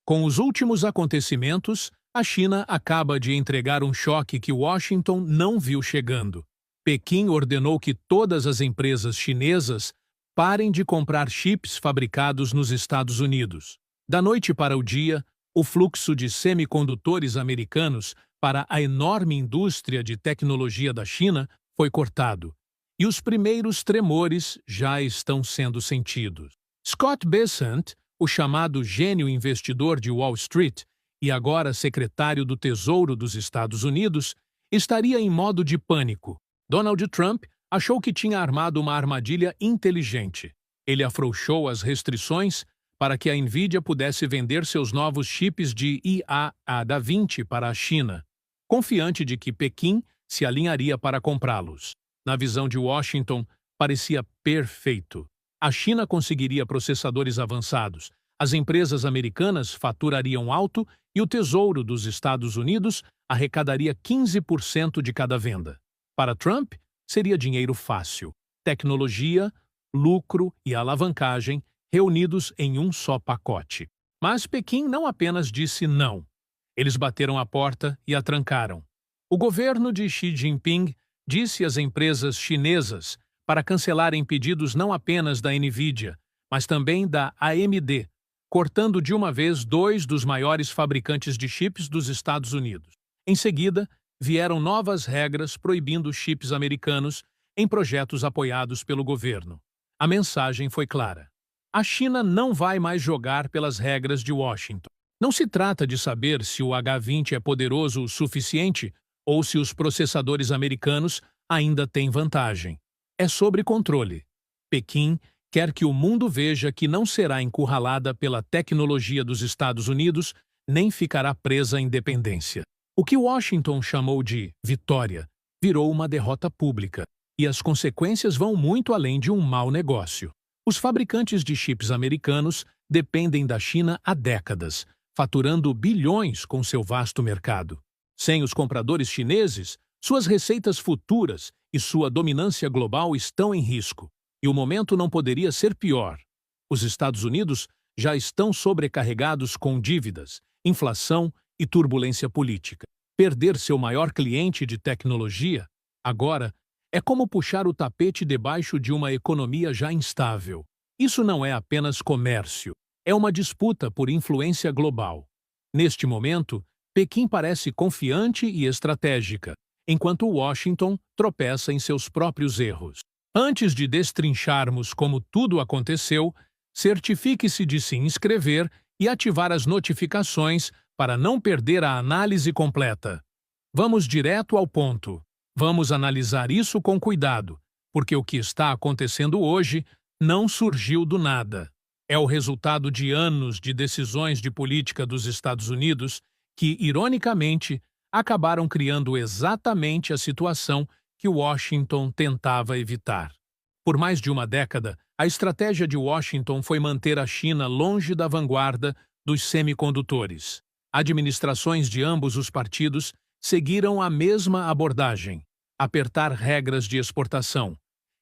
Com os últimos acontecimentos, a China acaba de entregar um choque que Washington não viu chegando. Pequim ordenou que todas as empresas chinesas parem de comprar chips fabricados nos Estados Unidos. Da noite para o dia, o fluxo de semicondutores americanos para a enorme indústria de tecnologia da China foi cortado, e os primeiros tremores já estão sendo sentidos. Scott Bessent, o chamado gênio investidor de Wall Street e agora secretário do Tesouro dos Estados Unidos, estaria em modo de pânico. Donald Trump achou que tinha armado uma armadilha inteligente. Ele afrouxou as restrições para que a Nvidia pudesse vender seus novos chips de IA a Da Vinci para a China, confiante de que Pequim se alinharia para comprá-los. Na visão de Washington, parecia perfeito. A China conseguiria processadores avançados, as empresas americanas faturariam alto e o Tesouro dos Estados Unidos arrecadaria 15% de cada venda. Para Trump, seria dinheiro fácil. Tecnologia, lucro e alavancagem reunidos em um só pacote. Mas Pequim não apenas disse não. Eles bateram a porta e a trancaram. O governo de Xi Jinping disse às empresas chinesas para cancelarem pedidos não apenas da Nvidia, mas também da AMD, cortando de uma vez 2 dos maiores fabricantes de chips dos Estados Unidos. Em seguida, vieram novas regras proibindo chips americanos em projetos apoiados pelo governo. A mensagem foi clara. A China não vai mais jogar pelas regras de Washington. Não se trata de saber se o H20 é poderoso o suficiente ou se os processadores americanos ainda têm vantagem. É sobre controle. Pequim quer que o mundo veja que não será encurralada pela tecnologia dos Estados Unidos, nem ficará presa à independência. O que Washington chamou de vitória virou uma derrota pública, e as consequências vão muito além de um mau negócio. Os fabricantes de chips americanos dependem da China há décadas, faturando bilhões com seu vasto mercado. Sem os compradores chineses, suas receitas futuras e sua dominância global estão em risco. E o momento não poderia ser pior. Os Estados Unidos já estão sobrecarregados com dívidas, inflação e turbulência política. Perder seu maior cliente de tecnologia, agora, é como puxar o tapete debaixo de uma economia já instável. Isso não é apenas comércio, é uma disputa por influência global. Neste momento, Pequim parece confiante e estratégica, enquanto Washington tropeça em seus próprios erros. Antes de destrincharmos como tudo aconteceu, certifique-se de se inscrever e ativar as notificações para não perder a análise completa. Vamos direto ao ponto. Vamos analisar isso com cuidado, porque o que está acontecendo hoje não surgiu do nada. É o resultado de anos de decisões de política dos Estados Unidos que, ironicamente, acabaram criando exatamente a situação que Washington tentava evitar. Por mais de uma década, a estratégia de Washington foi manter a China longe da vanguarda dos semicondutores. Administrações de ambos os partidos seguiram a mesma abordagem: apertar regras de exportação,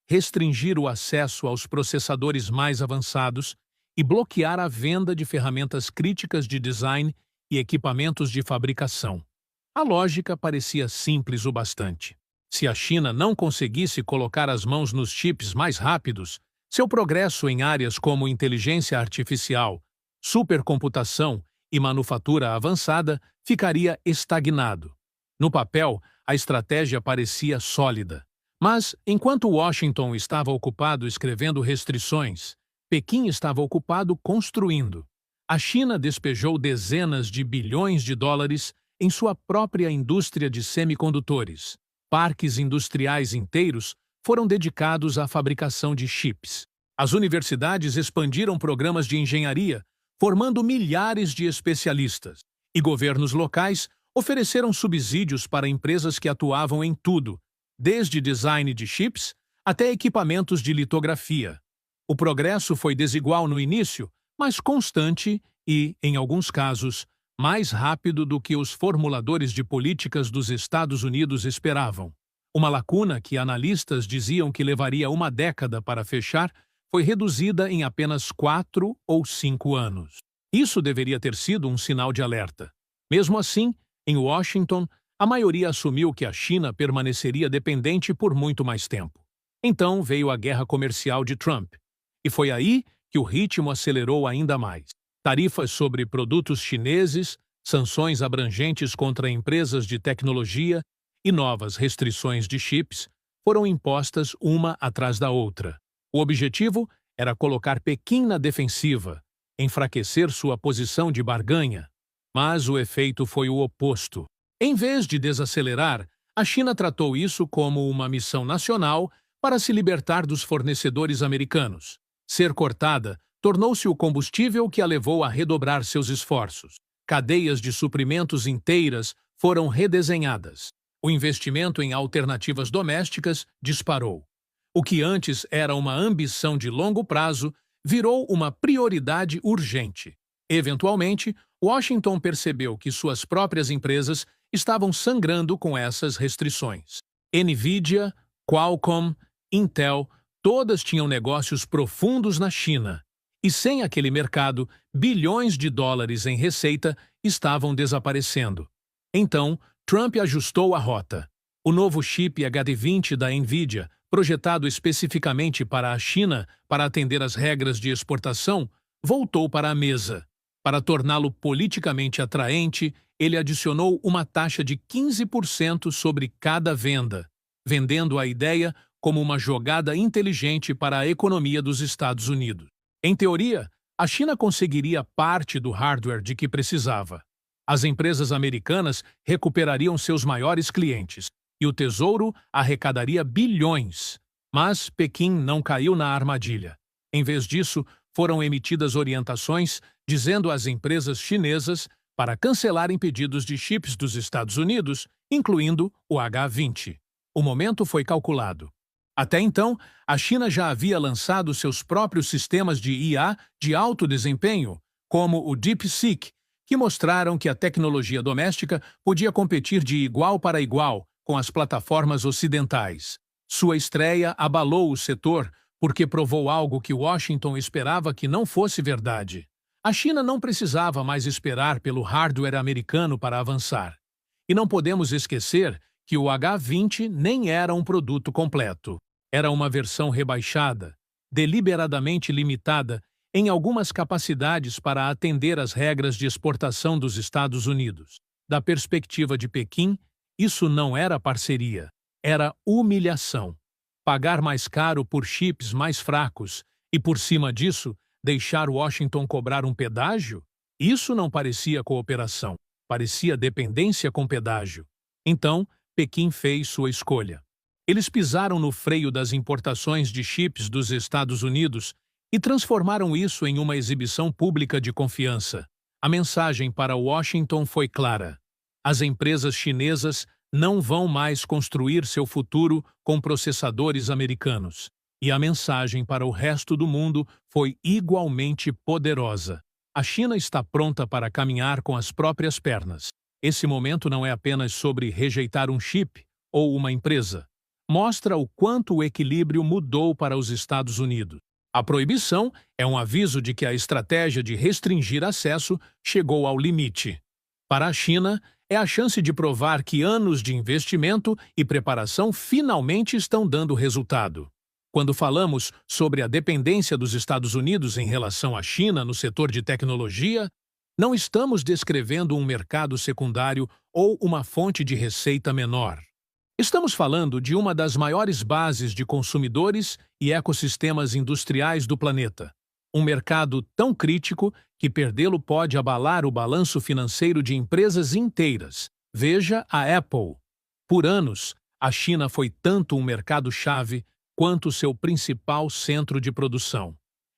restringir o acesso aos processadores mais avançados e bloquear a venda de ferramentas críticas de design e equipamentos de fabricação. A lógica parecia simples o bastante. Se a China não conseguisse colocar as mãos nos chips mais rápidos, seu progresso em áreas como inteligência artificial, supercomputação e manufatura avançada ficaria estagnado. No papel, a estratégia parecia sólida. Mas, enquanto Washington estava ocupado escrevendo restrições, Pequim estava ocupado construindo. A China despejou dezenas de bilhões de dólares em sua própria indústria de semicondutores. Parques industriais inteiros foram dedicados à fabricação de chips. As universidades expandiram programas de engenharia, formando milhares de especialistas. E governos locais ofereceram subsídios para empresas que atuavam em tudo, desde design de chips até equipamentos de litografia. O progresso foi desigual no início, mas constante e, em alguns casos, mais rápido do que os formuladores de políticas dos Estados Unidos esperavam. Uma lacuna que analistas diziam que levaria uma década para fechar foi reduzida em apenas 4 ou 5 anos. Isso deveria ter sido um sinal de alerta. Mesmo assim, em Washington, a maioria assumiu que a China permaneceria dependente por muito mais tempo. Então veio a guerra comercial de Trump. E foi aí que o ritmo acelerou ainda mais. Tarifas sobre produtos chineses, sanções abrangentes contra empresas de tecnologia e novas restrições de chips foram impostas uma atrás da outra. O objetivo era colocar Pequim na defensiva, enfraquecer sua posição de barganha. Mas o efeito foi o oposto. Em vez de desacelerar, a China tratou isso como uma missão nacional para se libertar dos fornecedores americanos. Ser cortada tornou-se o combustível que a levou a redobrar seus esforços. Cadeias de suprimentos inteiras foram redesenhadas. O investimento em alternativas domésticas disparou. O que antes era uma ambição de longo prazo virou uma prioridade urgente. Eventualmente, Washington percebeu que suas próprias empresas estavam sangrando com essas restrições. Nvidia, Qualcomm, Intel, todas tinham negócios profundos na China. E sem aquele mercado, bilhões de dólares em receita estavam desaparecendo. Então, Trump ajustou a rota. O novo chip HD20 da Nvidia, projetado especificamente para a China para atender às regras de exportação, voltou para a mesa. Para torná-lo politicamente atraente, ele adicionou uma taxa de 15% sobre cada venda, vendendo a ideia como uma jogada inteligente para a economia dos Estados Unidos. Em teoria, a China conseguiria parte do hardware de que precisava. As empresas americanas recuperariam seus maiores clientes e o Tesouro arrecadaria bilhões. Mas Pequim não caiu na armadilha. Em vez disso, foram emitidas orientações dizendo às empresas chinesas para cancelarem pedidos de chips dos Estados Unidos, incluindo o H20. O momento foi calculado. Até então, a China já havia lançado seus próprios sistemas de IA de alto desempenho, como o DeepSeek, que mostraram que a tecnologia doméstica podia competir de igual para igual com as plataformas ocidentais. Sua estreia abalou o setor porque provou algo que Washington esperava que não fosse verdade. A China não precisava mais esperar pelo hardware americano para avançar. E não podemos esquecer que o H20 nem era um produto completo. Era uma versão rebaixada, deliberadamente limitada em algumas capacidades para atender às regras de exportação dos Estados Unidos. Da perspectiva de Pequim, isso não era parceria, era humilhação. Pagar mais caro por chips mais fracos e, por cima disso, deixar Washington cobrar um pedágio? Isso não parecia cooperação, parecia dependência com pedágio. Então, Pequim fez sua escolha. Eles pisaram no freio das importações de chips dos Estados Unidos e transformaram isso em uma exibição pública de confiança. A mensagem para Washington foi clara. As empresas chinesas não vão mais construir seu futuro com processadores americanos. E a mensagem para o resto do mundo foi igualmente poderosa. A China está pronta para caminhar com as próprias pernas. Esse momento não é apenas sobre rejeitar um chip ou uma empresa. Mostra o quanto o equilíbrio mudou para os Estados Unidos. A proibição é um aviso de que a estratégia de restringir acesso chegou ao limite. Para a China, é a chance de provar que anos de investimento e preparação finalmente estão dando resultado. Quando falamos sobre a dependência dos Estados Unidos em relação à China no setor de tecnologia, não estamos descrevendo um mercado secundário ou uma fonte de receita menor. Estamos falando de uma das maiores bases de consumidores e ecossistemas industriais do planeta. Um mercado tão crítico que perdê-lo pode abalar o balanço financeiro de empresas inteiras. Veja a Apple. Por anos, a China foi tanto um mercado-chave quanto seu principal centro de produção.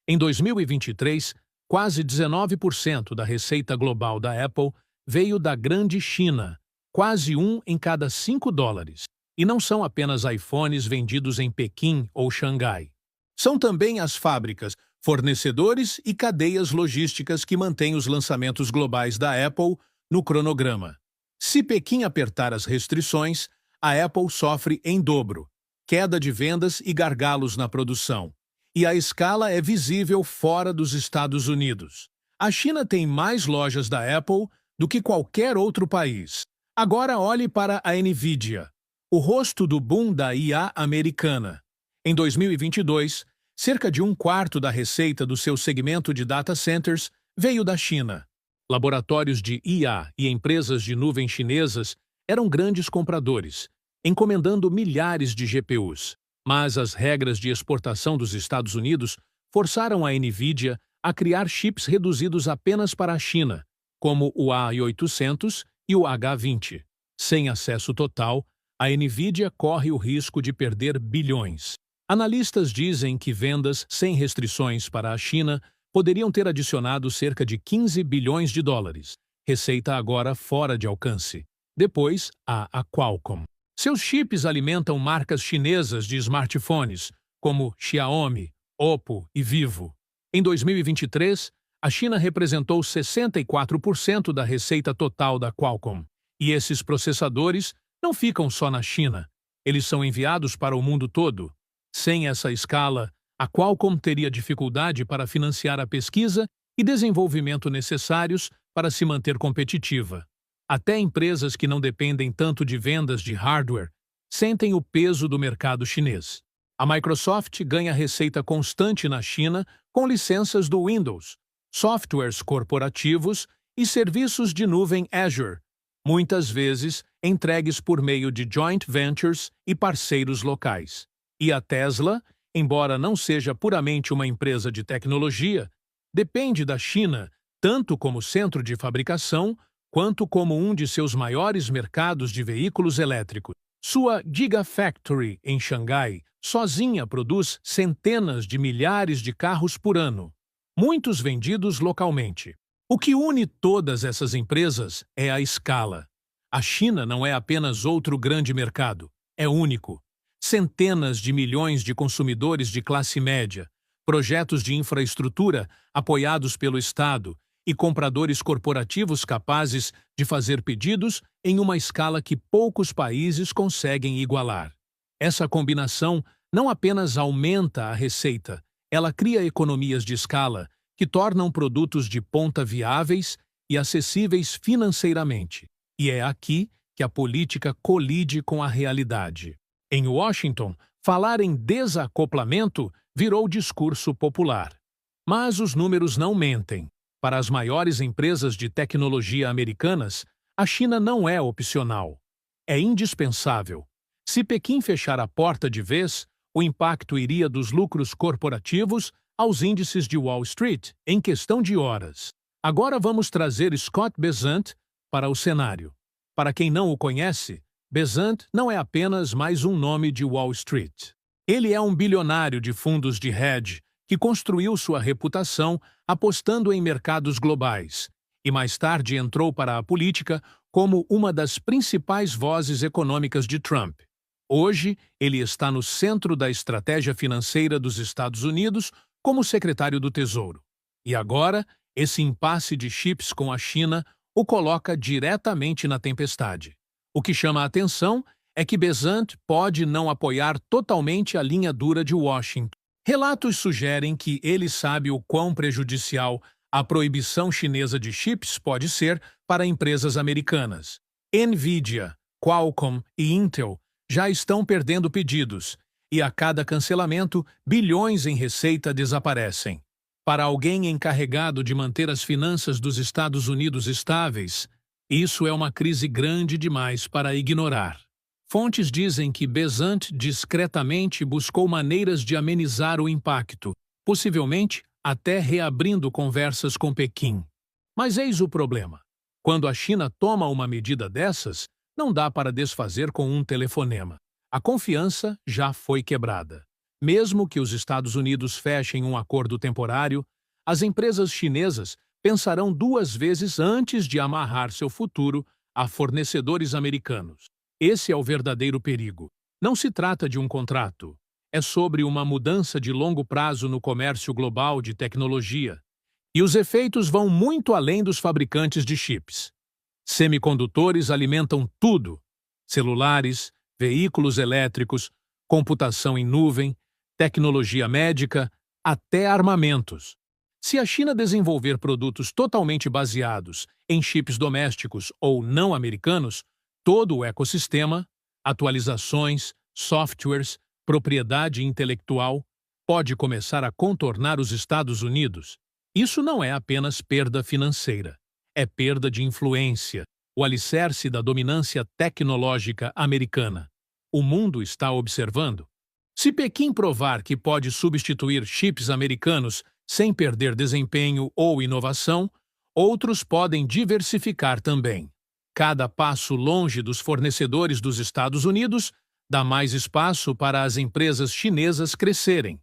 Em 2023, quase 19% da receita global da Apple veio da Grande China, quase 1 em cada 5 dólares. E não são apenas iPhones vendidos em Pequim ou Xangai. São também as fábricas, fornecedores e cadeias logísticas que mantêm os lançamentos globais da Apple no cronograma. Se Pequim apertar as restrições, a Apple sofre em dobro, queda de vendas e gargalos na produção. E a escala é visível fora dos Estados Unidos. A China tem mais lojas da Apple do que qualquer outro país. Agora olhe para a Nvidia, o rosto do boom da IA americana. Em 2022, cerca de um quarto da receita do seu segmento de data centers veio da China. Laboratórios de IA e empresas de nuvem chinesas eram grandes compradores, encomendando milhares de GPUs. Mas as regras de exportação dos Estados Unidos forçaram a Nvidia a criar chips reduzidos apenas para a China, como o A800 e o H20. Sem acesso total, a Nvidia corre o risco de perder bilhões. Analistas dizem que vendas sem restrições para a China poderiam ter adicionado cerca de 15 bilhões de dólares, receita agora fora de alcance. Depois, há a Qualcomm. Seus chips alimentam marcas chinesas de smartphones, como Xiaomi, Oppo e Vivo. Em 2023, a China representou 64% da receita total da Qualcomm. E esses processadores não ficam só na China. Eles são enviados para o mundo todo. Sem essa escala, a Qualcomm teria dificuldade para financiar a pesquisa e desenvolvimento necessários para se manter competitiva. Até empresas que não dependem tanto de vendas de hardware sentem o peso do mercado chinês. A Microsoft ganha receita constante na China com licenças do Windows, softwares corporativos e serviços de nuvem Azure, muitas vezes entregues por meio de joint ventures e parceiros locais. E a Tesla, embora não seja puramente uma empresa de tecnologia, depende da China tanto como centro de fabricação quanto como um de seus maiores mercados de veículos elétricos. Sua Gigafactory, em Xangai, sozinha produz centenas de milhares de carros por ano, muitos vendidos localmente. O que une todas essas empresas é a escala. A China não é apenas outro grande mercado, é único. Centenas de milhões de consumidores de classe média, projetos de infraestrutura apoiados pelo Estado e compradores corporativos capazes de fazer pedidos em uma escala que poucos países conseguem igualar. Essa combinação não apenas aumenta a receita, ela cria economias de escala que tornam produtos de ponta viáveis e acessíveis financeiramente. E é aqui que a política colide com a realidade. Em Washington, falar em desacoplamento virou discurso popular. Mas os números não mentem. Para as maiores empresas de tecnologia americanas, a China não é opcional. É indispensável. Se Pequim fechar a porta de vez, o impacto iria dos lucros corporativos aos índices de Wall Street em questão de horas. Agora vamos trazer Scott Bessent para o cenário. Para quem não o conhece, Bessent não é apenas mais um nome de Wall Street. Ele é um bilionário de fundos de hedge que construiu sua reputação apostando em mercados globais e mais tarde entrou para a política como uma das principais vozes econômicas de Trump. Hoje, ele está no centro da estratégia financeira dos Estados Unidos como secretário do Tesouro. E agora, esse impasse de chips com a China o coloca diretamente na tempestade. O que chama a atenção é que Bessent pode não apoiar totalmente a linha dura de Washington. Relatos sugerem que ele sabe o quão prejudicial a proibição chinesa de chips pode ser para empresas americanas. Nvidia, Qualcomm e Intel já estão perdendo pedidos, e a cada cancelamento, bilhões em receita desaparecem. Para alguém encarregado de manter as finanças dos Estados Unidos estáveis, isso é uma crise grande demais para ignorar. Fontes dizem que Bessent discretamente buscou maneiras de amenizar o impacto, possivelmente até reabrindo conversas com Pequim. Mas eis o problema. Quando a China toma uma medida dessas, não dá para desfazer com um telefonema. A confiança já foi quebrada. Mesmo que os Estados Unidos fechem um acordo temporário, as empresas chinesas pensarão duas vezes antes de amarrar seu futuro a fornecedores americanos. Esse é o verdadeiro perigo. Não se trata de um contrato. É sobre uma mudança de longo prazo no comércio global de tecnologia. E os efeitos vão muito além dos fabricantes de chips. Semicondutores alimentam tudo: celulares, veículos elétricos, computação em nuvem, tecnologia médica, até armamentos. Se a China desenvolver produtos totalmente baseados em chips domésticos ou não americanos, todo o ecossistema, atualizações, softwares, propriedade intelectual, pode começar a contornar os Estados Unidos. Isso não é apenas perda financeira, é perda de influência, o alicerce da dominância tecnológica americana. O mundo está observando. Se Pequim provar que pode substituir chips americanos sem perder desempenho ou inovação, outros podem diversificar também. Cada passo longe dos fornecedores dos Estados Unidos dá mais espaço para as empresas chinesas crescerem.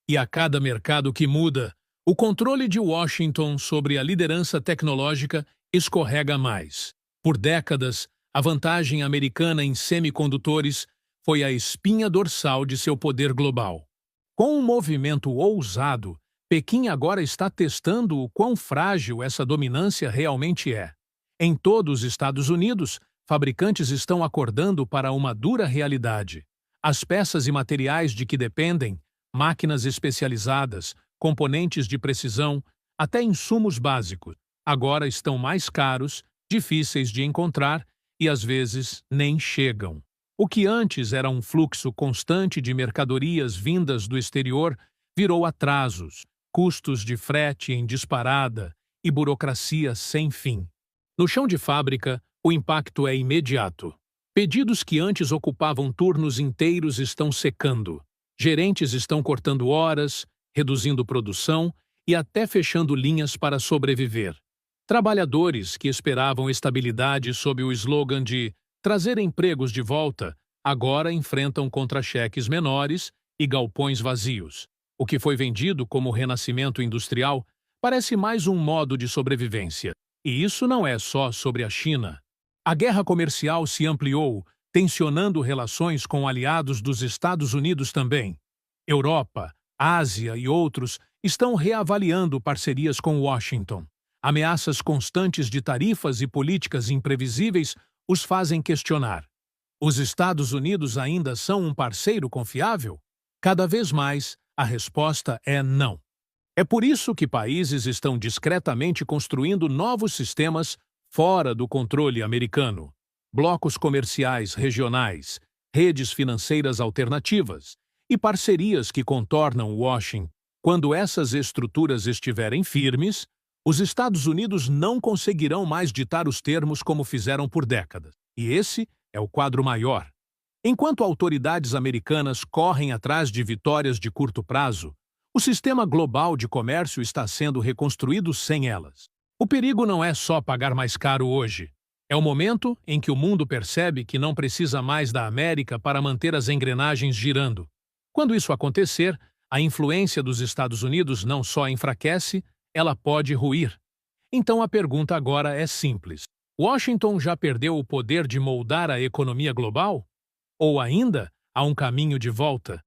E a cada mercado que muda, o controle de Washington sobre a liderança tecnológica escorrega mais. Por décadas, a vantagem americana em semicondutores foi a espinha dorsal de seu poder global. Com um movimento ousado, Pequim agora está testando o quão frágil essa dominância realmente é. Em todos os Estados Unidos, fabricantes estão acordando para uma dura realidade. As peças e materiais de que dependem, máquinas especializadas, componentes de precisão, até insumos básicos, agora estão mais caros, difíceis de encontrar e às vezes nem chegam. O que antes era um fluxo constante de mercadorias vindas do exterior virou atrasos, custos de frete em disparada e burocracia sem fim. No chão de fábrica, o impacto é imediato. Pedidos que antes ocupavam turnos inteiros estão secando. Gerentes estão cortando horas, reduzindo produção e até fechando linhas para sobreviver. Trabalhadores que esperavam estabilidade sob o slogan de trazer empregos de volta, agora enfrentam contra-cheques menores e galpões vazios. O que foi vendido como renascimento industrial parece mais um modo de sobrevivência. E isso não é só sobre a China. A guerra comercial se ampliou, tensionando relações com aliados dos Estados Unidos também. Europa, Ásia e outros estão reavaliando parcerias com Washington. Ameaças constantes de tarifas e políticas imprevisíveis os fazem questionar. Os Estados Unidos ainda são um parceiro confiável? Cada vez mais, a resposta é não. É por isso que países estão discretamente construindo novos sistemas fora do controle americano. Blocos comerciais regionais, redes financeiras alternativas e parcerias que contornam Washington. Quando essas estruturas estiverem firmes, os Estados Unidos não conseguirão mais ditar os termos como fizeram por décadas. E esse é o quadro maior. Enquanto autoridades americanas correm atrás de vitórias de curto prazo, o sistema global de comércio está sendo reconstruído sem elas. O perigo não é só pagar mais caro hoje. É o momento em que o mundo percebe que não precisa mais da América para manter as engrenagens girando. Quando isso acontecer, a influência dos Estados Unidos não só enfraquece, ela pode ruir. Então a pergunta agora é simples. Washington já perdeu o poder de moldar a economia global? Ou ainda há um caminho de volta?